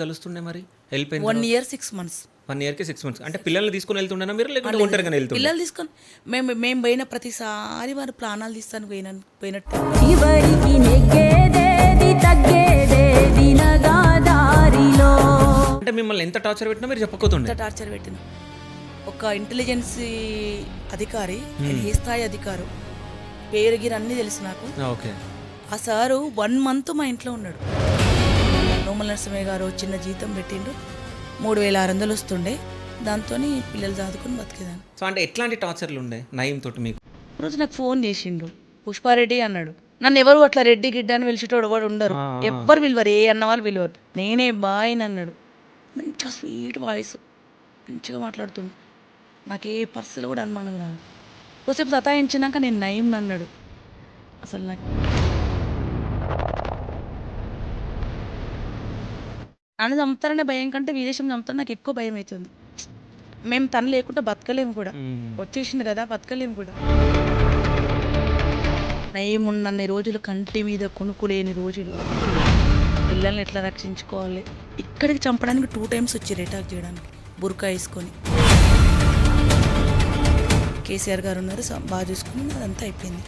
కలుస్తుండే మరి వెళ్ళిపోయింది 1 year 6 months. 1 yearకి 6 months అంటే పిల్లల్ని తీసుకుని వెళ్తుండేనా మీరు లేకుంటే ఒంటరిగానే వెళ్తుండే పిల్లలు తీసుకొని మేము పోయిన ప్రతిసారి వారు ప్రాణాలు తీస్తాను పోయినట్టు చివరికి నెగ్గేదేది తగ్గేదేది నగాదారిలో. అంటే మిమ్మల్ని ఎంత టార్చర్ పెట్టినా మీరు చెప్పకపోతుండే. ఎంత టార్చర్ పెట్టిన ఒక ఇంటెలిజెన్సీ అధికారి, ఏ స్థాయి అధికారు, పేరు గిరు అన్నీ తెలుసు నాకు. ఓకే. ఆ సారు 1 month మా ఇంట్లో ఉన్నాడు. నోమల నరసింహయ్య గారు చిన్న జీతం పెట్టిండు, 3600 వస్తుండే, దాంతో పిల్లలు చదువుకుని బతికేదాన్ని. సో అంటే ఎట్లాంటి టార్చర్లు ఉండే నయం తోటి మీకు? రోజు నాకు ఫోన్ చేసిండు, పుష్పారెడ్డి అన్నాడు. నన్ను ఎవరు అట్లా రెడ్డి గిడ్డ అని పిలిచేటోడు ఎవరు ఉండరు, ఎవ్వరు పిలవరు, ఏ అన్న వాళ్ళు పిలవరు. నేనే బాయ్ అన్నాడు. మంచిగా స్వీట్ వాయిస్, మంచిగా మాట్లాడుతుండు. నాకు ఏ పరిస్థితులు కూడా అనుమానం రాదు. కొద్దిసేపు సతాయించినాక నేను నయం అన్నాడు. అసలు నాకు నన్ను చంపుతారనే భయం కంటే విదేశం చంపుతారు నాకు ఎక్కువ భయం అవుతుంది. మేము తను లేకుండా బతకలేము కూడా, వచ్చేసింది కదా బతకలేము కూడా. నయం ఉన్నన్ని రోజులు కంటి మీద కొనుక్కులేని రోజులు. పిల్లల్ని ఎట్లా రక్షించుకోవాలి, ఇక్కడికి చంపడానికి 2 times వచ్చి అటాక్ చేయడానికి బుర్కా వేసుకొని. కేసీఆర్ గారు ఉన్నారు, బాగా చూసుకుని అదంతా అయిపోయింది.